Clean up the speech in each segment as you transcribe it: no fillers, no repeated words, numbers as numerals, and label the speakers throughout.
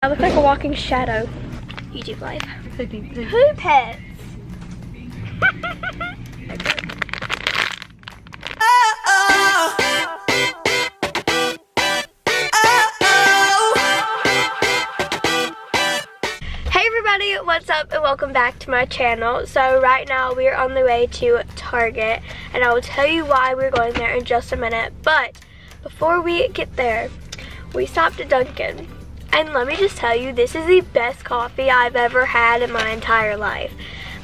Speaker 1: I look like a walking shadow. YouTube live. Who pets? Hey everybody, what's up and welcome back to my channel. So right now we are on the way to Target and I will tell you why we're going there in just a minute. But before we get there, we stopped at Dunkin'. And let me just tell you, this is the best coffee I've ever had in my entire life.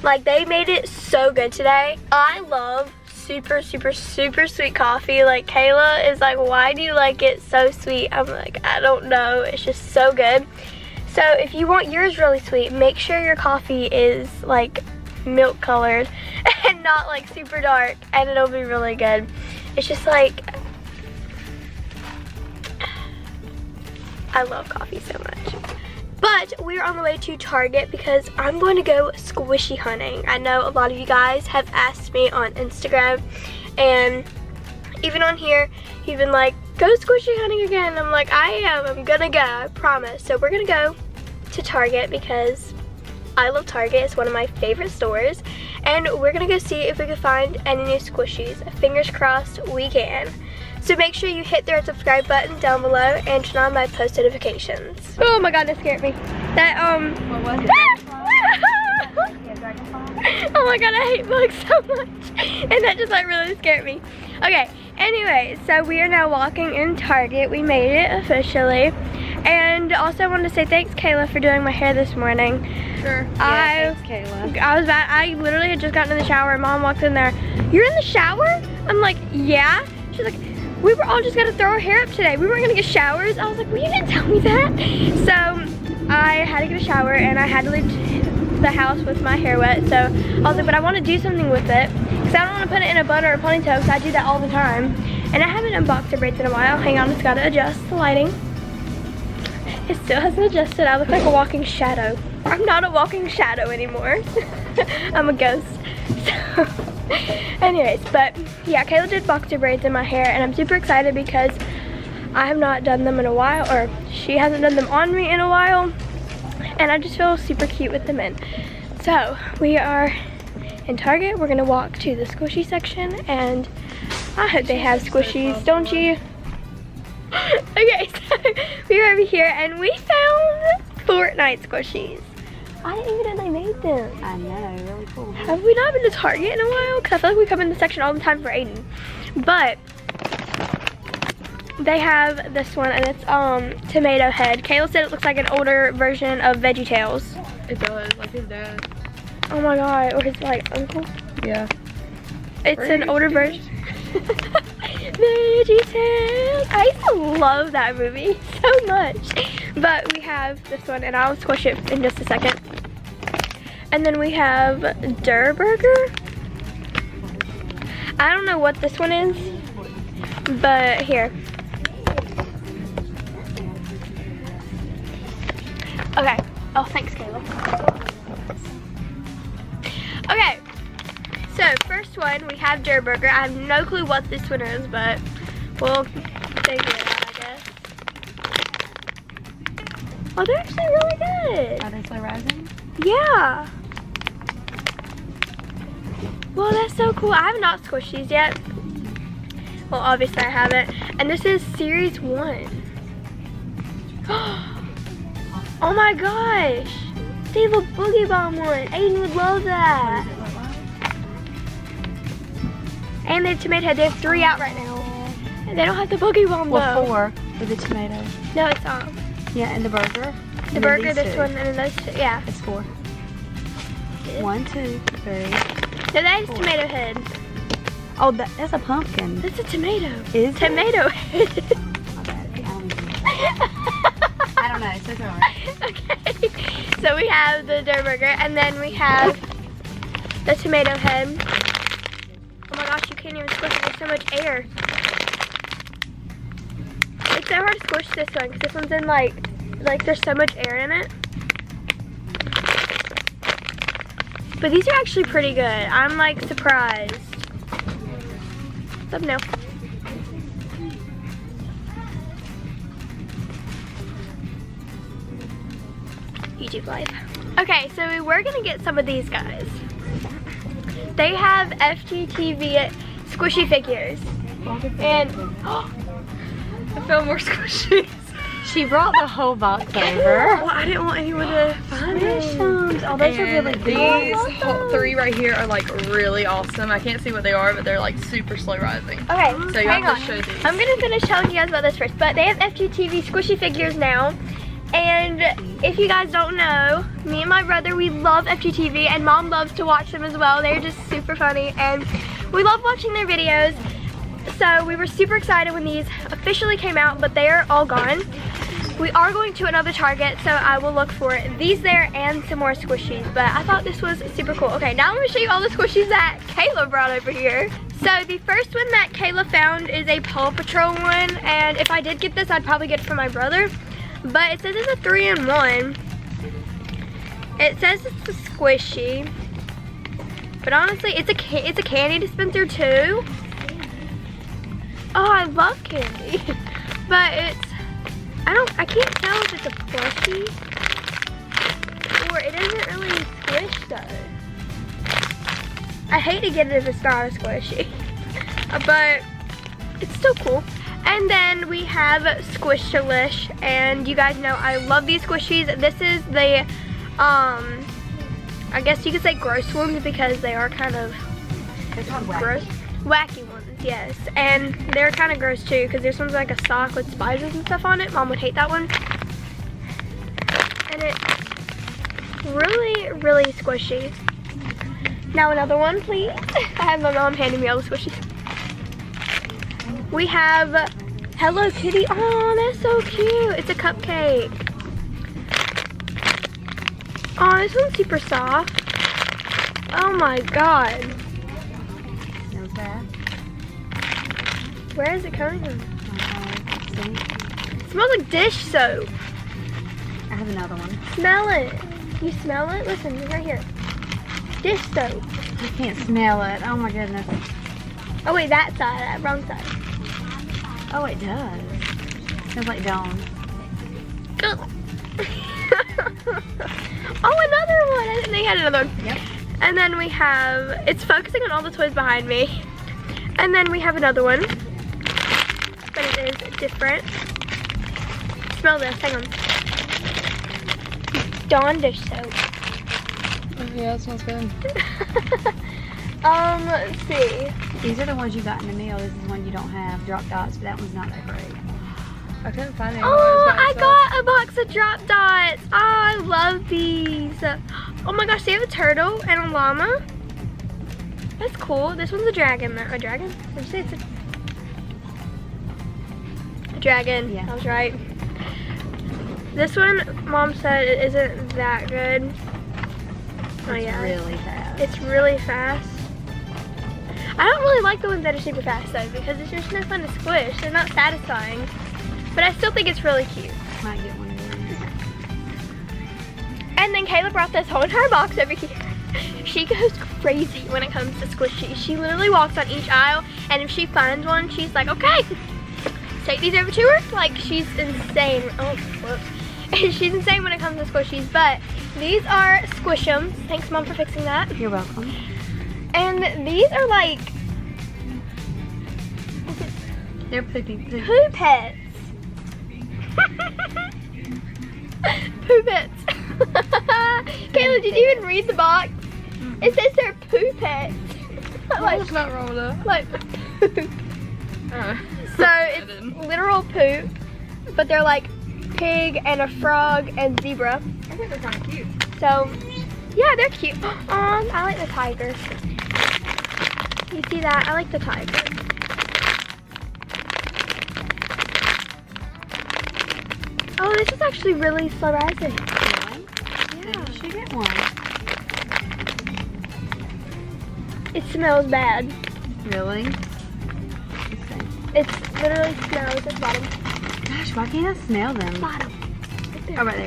Speaker 1: Like, they made it so good today. I love super sweet coffee. Like, Kayla is like, why do you like it so sweet? I'm like, I don't know. It's just so good. So if you want yours really sweet, make sure your coffee is like milk colored and not like super dark, and it'll be really good. It's just like, I love coffee so much. But we're on the way to Target because I'm going to go squishy hunting. I know a lot of you guys have asked me on Instagram and even on here, you've been like, go squishy hunting again. I'm like, I'm gonna go, I promise. So we're gonna go to Target because I love Target. It's one of my favorite stores. And we're gonna go see if we can find any new squishies. Fingers crossed we can. So make sure you hit the red subscribe button down below and turn on my post notifications. Oh my god, that scared me. That,
Speaker 2: What was it?
Speaker 1: Oh my god, I hate bugs so much. And that just like really scared me. Okay, anyway, so we are now walking in Target. We made it officially. And also I wanted to say thanks, Kayla, for doing my hair this morning.
Speaker 2: Sure. Yeah, thanks, Kayla.
Speaker 1: I literally had just gotten in the shower and Mom walked in there. You're in the shower? I'm like, yeah. She's like, we were all just gonna throw our hair up today. We weren't gonna get showers. I was like, well, you didn't tell me that. So I had to get a shower and I had to leave the house with my hair wet. So I was like, but I wanna do something with it. Because I don't wanna put it in a bun or a ponytail because I do that all the time. And I haven't unboxed the braids in a while. Hang on, it's gotta adjust the lighting. It still hasn't adjusted. I look like a walking shadow. I'm not a walking shadow anymore. I'm a ghost. So, anyways, but yeah, Kayla did boxer braids in my hair and I'm super excited because I have not done them in a while, or she hasn't done them on me in a while, and I just feel super cute with them in. So we are in Target. We're gonna walk to the squishy section and I hope they have squishies, don't you? Okay, so we are over here and we found Fortnite squishies. I didn't even know they made them.
Speaker 2: I know, really cool.
Speaker 1: Have we not been to Target in a while? Because I feel like we come in the section all the time for Aiden. But they have this one and it's tomato head. Kayla said it looks like an older version of VeggieTales.
Speaker 2: It does, like his dad.
Speaker 1: Oh my god, or his like uncle.
Speaker 2: Yeah.
Speaker 1: It's an older version. VeggieTales. I used to love that movie so much. But we have this one and I'll squish it in just a second. And then we have Durr Burger. I don't know what this one is, but here. Okay. Oh, thanks, Kayla. Okay. So, first one, we have Durr Burger. I have no clue what this one is, but we'll figure it out, I guess. Oh, they're actually really good.
Speaker 2: Are they slow rising?
Speaker 1: Yeah. Well, that's so cool. I have not squished these yet. Well, obviously I haven't. And this is series 1. Oh my gosh. They have a Boogie Bomb one. Aiden would love that. And they have tomato head. They have 3 out right now. And they don't have the Boogie Bomb though.
Speaker 2: Well, 4 with the tomato.
Speaker 1: No, it's
Speaker 2: Yeah, and the burger.
Speaker 1: the burger, this one, and then those 2. Yeah.
Speaker 2: It's 4. 1, 2, 3.
Speaker 1: No, that is
Speaker 2: 4.
Speaker 1: tomato head.
Speaker 2: Oh, that's a pumpkin.
Speaker 1: That's a tomato.
Speaker 2: Is
Speaker 1: tomato head.
Speaker 2: My bad. I don't know. So it's alright.
Speaker 1: Okay. So we have the Durr Burger, and then we have the tomato head. Oh my gosh, you can't even squish it. There's so much air. It's so hard to squish this one because this one's in like there's so much air in it. But these are actually pretty good. I'm like surprised. Thumbnail. YouTube life. Okay, so we were gonna get some of these guys. They have FGTV squishy figures. And I found more squishies.
Speaker 2: She brought the whole box over.
Speaker 1: Well, I didn't want anyone to find them.
Speaker 2: Oh, those are really
Speaker 3: These
Speaker 2: good.
Speaker 3: three right here are like really awesome. I can't see what they are, but they're like super slow rising.
Speaker 1: Okay,
Speaker 3: So you
Speaker 1: hang
Speaker 3: have
Speaker 1: on.
Speaker 3: to show these.
Speaker 1: I'm gonna finish telling you guys about this first, but they have FGTV squishy figures now. And if you guys don't know, me and my brother, we love FGTV, and Mom loves to watch them as well. They're just super funny, and we love watching their videos. So we were super excited when these officially came out, but they are all gone. We are going to another Target, so I will look for these there and some more squishies, but I thought this was super cool. Okay, now I'm gonna show you all the squishies that Kayla brought over here. So the first one that Kayla found is a Paw Patrol one, and if I did get this, I'd probably get it for my brother. But it says it's a 3-in-1. It says it's a squishy, but honestly, it's a candy dispenser too. Oh, I love candy, but I can't tell if it's a plushie or it isn't really squished though. I hate to get it if it's not a squishy, but it's still cool. And then we have Squishalish, and you guys know I love these squishies. This is the, I guess you could say gross ones because they are kind of gross. Wacky ones, yes. And they're kind of gross too because this one's like a sock with spiders and stuff on it. Mom would hate that one. And it's really, really squishy. Now another one, please. I have my mom handing me all the squishies. We have Hello Kitty. Oh, that's so cute. It's a cupcake. Oh, this one's super soft. Oh my god.
Speaker 2: Smells bad.
Speaker 1: Where is it coming from? It smells like dish soap.
Speaker 2: I have another one.
Speaker 1: Smell it. You smell it? Listen, it's right here. Dish soap.
Speaker 2: I can't smell it. Oh my goodness.
Speaker 1: Oh wait, that side, that wrong side.
Speaker 2: Oh, it does. Smells like Dawn.
Speaker 1: Oh, another one. I didn't think I had another one.
Speaker 2: Yep.
Speaker 1: And then we have, it's focusing on all the toys behind me. And then we have another one. But it is different. Smell this, hang on. Dawn dish soap.
Speaker 3: Yeah, that smells good.
Speaker 1: Let's see.
Speaker 2: These are the ones you got in the mail. This is one you don't have. Drop dots, but that one's not that great.
Speaker 3: I couldn't find any.
Speaker 1: Oh, I got a box of drop dots. Oh, I love these. Oh my gosh, they have a turtle and a llama. That's cool. This one's a dragon. A dragon? What did you say? It's a dragon.
Speaker 2: Yeah.
Speaker 1: I was right. This one, Mom said it isn't that good. Oh yeah.
Speaker 2: Really fast.
Speaker 1: It's really fast. I don't really like the ones that are super fast though because it's just no fun to squish. They're not satisfying. But I still think it's really cute.
Speaker 2: Might get one of these.
Speaker 1: And then Kayla brought this whole entire box over here. She goes crazy when it comes to squishies. She literally walks on each aisle, and if she finds one, she's like, okay, take these over to her. Like, she's insane. Oh, whoops. She's insane when it comes to squishies, but these are Squish'ems. Thanks, Mom, for fixing that.
Speaker 2: You're welcome.
Speaker 1: And these are like
Speaker 2: They're poopy.
Speaker 1: poo pets. Poo pets. Kayla, did you even read the box? It says they're poo pets.
Speaker 3: What's not wrong with that?
Speaker 1: Like poop. So it's literal poop, but they're like pig and a frog and zebra.
Speaker 3: I think they're kind of cute.
Speaker 1: So yeah, they're cute. I like the tiger. You see that? I like the tiger. Oh, this is actually really slow rising.
Speaker 2: Really?
Speaker 1: Yeah.
Speaker 2: You should get one.
Speaker 1: It smells bad.
Speaker 2: Really?
Speaker 1: It literally smells at the bottom.
Speaker 2: Gosh, why can't I smell them?
Speaker 1: Bottom. Right there.
Speaker 2: Oh, right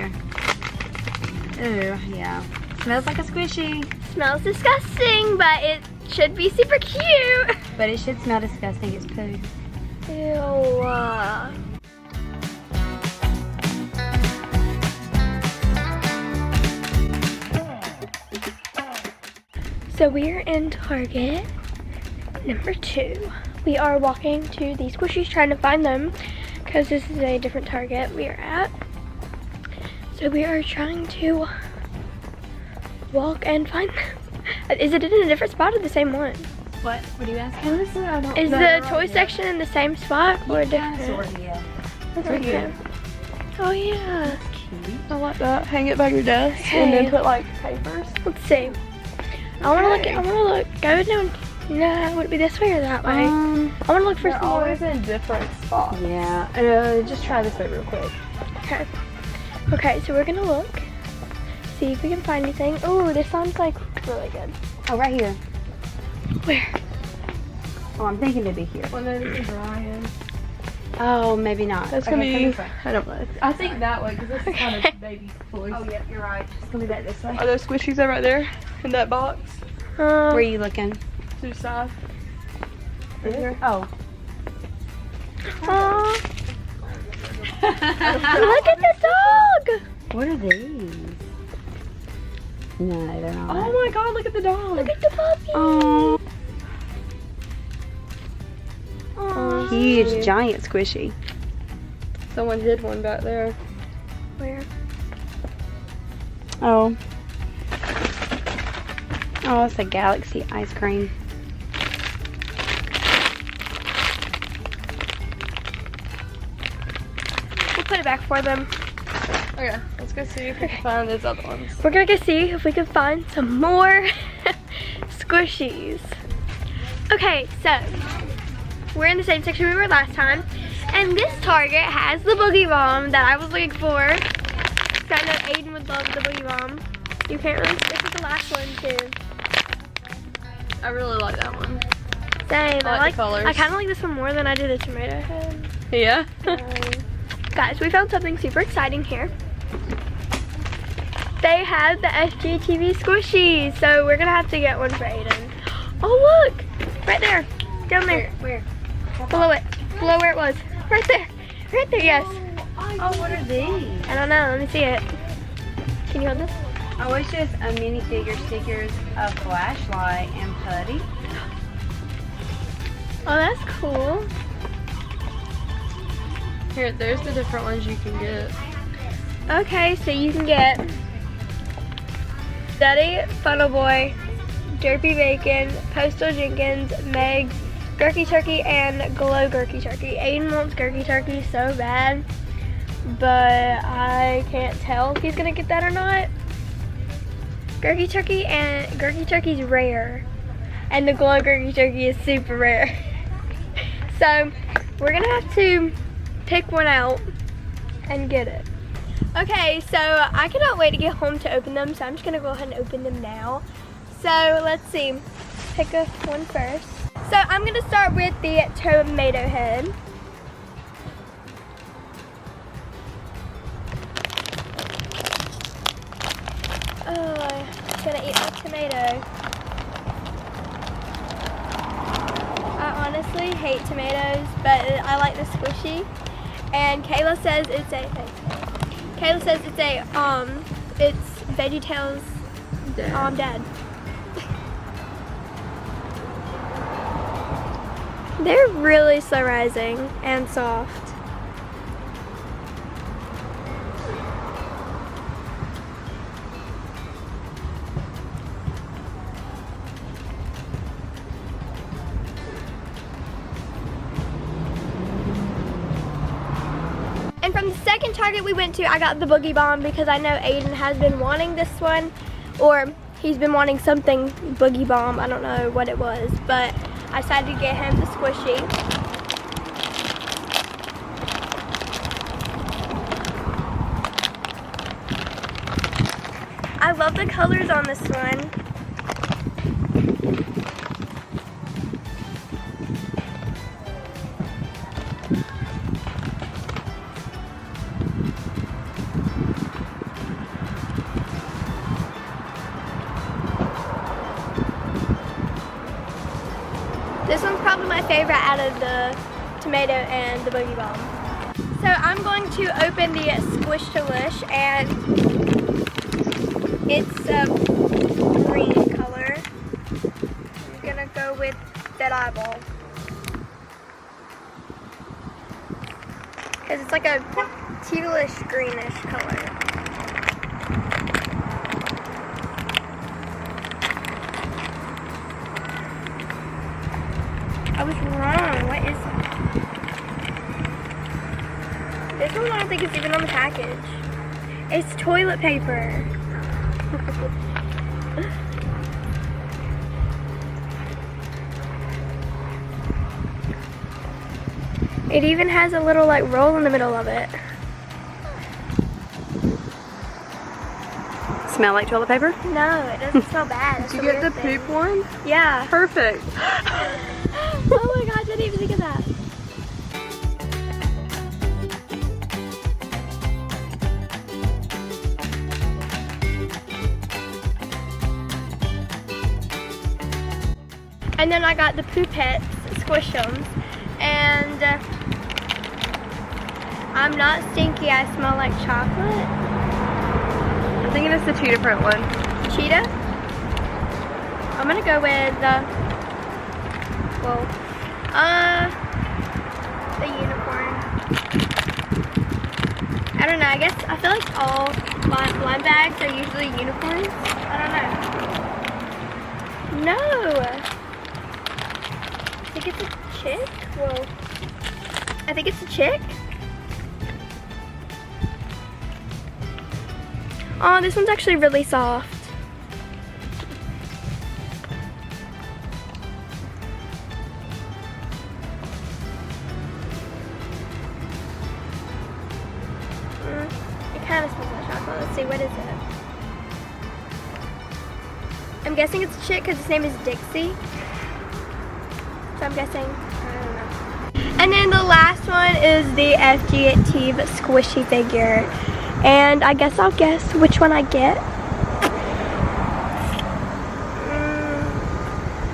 Speaker 2: there. Ooh, yeah. Smells like a squishy.
Speaker 1: Smells disgusting, but it should be super cute.
Speaker 2: But it should smell disgusting. It's poo.
Speaker 1: Ew. So we are in Target number 2. We are walking to the Squishies trying to find them because this is a different Target we are at. So we are trying to walk and find them. Is it in a different spot or the same one?
Speaker 2: What? What are you asking? Honestly, I don't
Speaker 1: Is
Speaker 2: know.
Speaker 1: the toy section in the same spot or different?
Speaker 2: Sort of, yeah.
Speaker 1: Okay. Oh yeah.
Speaker 2: Cute.
Speaker 3: I like that. Hang it by your desk and then put like papers.
Speaker 1: Let's see. I wanna look. Go down. No, would it be this way or that way? I wanna look for
Speaker 3: They're
Speaker 1: some more.
Speaker 3: always in different spots.
Speaker 2: Yeah. Just try this way real quick.
Speaker 1: Okay. Okay, so we're gonna look. See if we can find anything. Oh, this sounds like really good.
Speaker 2: Oh, right here.
Speaker 1: Where?
Speaker 2: Oh, I'm thinking it'd be here.
Speaker 3: Well, no, this is Ryan.
Speaker 2: Oh, maybe not.
Speaker 3: That's gonna
Speaker 2: Okay,
Speaker 3: be.
Speaker 2: come this way.
Speaker 3: I don't know. I think that way because this is kind of baby toys.
Speaker 2: Oh, yep, you're right. It's gonna be back this way.
Speaker 3: Are those squishies that right there in that box?
Speaker 2: Where are you looking?
Speaker 3: To the side.
Speaker 2: Right here? Oh.
Speaker 1: Aw. Look at the dog.
Speaker 2: What are these? No, they're not.
Speaker 3: Oh my God! Look at the dog.
Speaker 1: Look at the puppy.
Speaker 2: Oh.
Speaker 1: Aw.
Speaker 2: Huge, giant squishy.
Speaker 3: Someone hid one back there.
Speaker 1: Where?
Speaker 2: Oh. Oh, it's a Galaxy ice cream.
Speaker 1: We'll put it back for them.
Speaker 3: Okay, let's go see if we can find those other ones.
Speaker 1: We're gonna go see if we can find some more squishies. Okay, so we're in the same section we were last time, and this Target has the Boogie Bomb that I was looking for. So I know Aiden would love the Boogie Bomb. You can't really. This is the last one too.
Speaker 3: I really like that one.
Speaker 1: Same.
Speaker 3: I like the colors.
Speaker 1: I kind of like this one more than I do the tomato head.
Speaker 3: Yeah.
Speaker 1: Guys, we found something super exciting here. They have the SGTV squishies, so we're gonna have to get one for Aiden. Oh look, right there, down there.
Speaker 2: Where?
Speaker 1: Below it, below where it was. Right there, yes.
Speaker 2: Oh, what are these?
Speaker 1: I don't know, let me see it. Can you hold this?
Speaker 2: Oh, it's just a minifigure stickers, a flashlight, and putty.
Speaker 1: Oh, that's cool.
Speaker 3: Here, there's the different ones you can get.
Speaker 1: Okay, so you can get Daddy Funnel Boy, Derpy Bacon, Postal Jenkins, Meg, Gurky Turkey, and Glow Gurky Turkey. Aiden wants Gurky Turkey so bad, but I can't tell if he's gonna get that or not. Gurky Turkey's rare, and the Glow Gurky Turkey is super rare. So we're gonna have to pick one out and get it. Okay, so I cannot wait to get home to open them, so I'm just gonna go ahead and open them now. So let's see, pick one first. So I'm gonna start with the tomato head. Oh, I'm gonna eat the tomato. I honestly hate tomatoes, but I like the squishy. And Kayla says it's VeggieTales Dad. They're really slow rising and soft. And from the second Target we went to, I got the Boogie Bomb because I know Aiden has been wanting this one, or he's been wanting something Boogie Bomb. I don't know what it was, but I decided to get him the squishy. I love the colors on this one. This one's probably my favorite out of the tomato and the Boogie Bomb. So I'm going to open the Squish to Wish, and it's a green color. red eyeball. Because it's like a tealish greenish color. I was wrong. What is it? This one I don't think is even on the package. It's toilet paper. It even has a little like roll in the middle of it.
Speaker 2: Smell like toilet paper?
Speaker 1: No, it doesn't smell bad. That's
Speaker 3: Did you get the
Speaker 1: weird
Speaker 3: poop one?
Speaker 1: thing. Yeah.
Speaker 3: Perfect.
Speaker 1: Oh my gosh, I didn't even think of that. And then I got the Poopettes, SQUISHIES, and I'm not stinky, I smell like chocolate.
Speaker 3: I'm thinking it's the cheetah print one.
Speaker 1: Cheetah? I'm gonna go with the unicorn. I don't know, I guess, I feel like all blind bags are usually unicorns. I don't know. No! I think it's a chick? Whoa. I think it's a chick. Oh, this one's actually really soft. It kind of smells like chocolate. Let's see, what is it? I'm guessing it's a chick because its name is Dixie. So I'm guessing, I don't know. And then the last one is the FG squishy figure. And I guess I'll guess which one I get.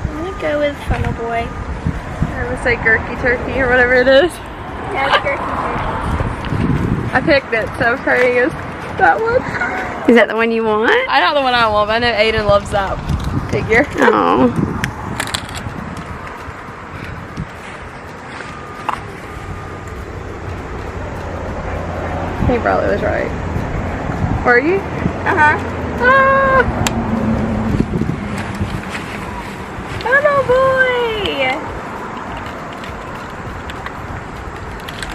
Speaker 1: I'm gonna go with Funnel Boy.
Speaker 3: I'm gonna say Gurky Turkey or whatever it is.
Speaker 1: Yeah, it's Gurky
Speaker 3: I picked it, so I'm praying it's that one.
Speaker 2: Is that the one you want?
Speaker 3: I know the one I want, but I know Aiden loves that figure.
Speaker 2: Oh.
Speaker 3: I think Bryleigh was right. Were you?
Speaker 1: Uh-huh.
Speaker 3: Ah!
Speaker 1: Funnel Boy!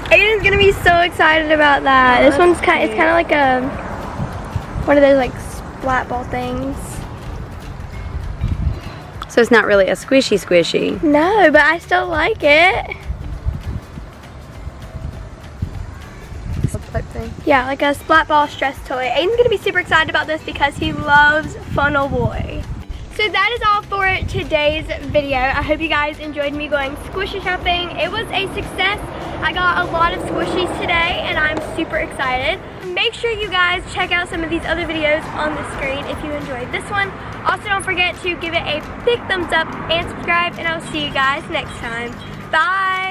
Speaker 1: Aiden's gonna be so excited about that.
Speaker 3: Oh,
Speaker 1: This one's kind
Speaker 3: cute.
Speaker 1: it's kinda like a one of those like splat ball things.
Speaker 2: So it's not really a squishy.
Speaker 1: No, but I still like it.
Speaker 3: Type thing.
Speaker 1: Yeah, like a splat ball stress toy. Aiden's gonna be super excited about this because he loves Funnel Boy. So that is all for today's video. I hope you guys enjoyed me going squishy shopping. It was a success. I got a lot of squishies today and I'm super excited. Make sure you guys check out some of these other videos on the screen if you enjoyed this one. Also, don't forget to give it a big thumbs up and subscribe, and I'll see you guys next time. Bye!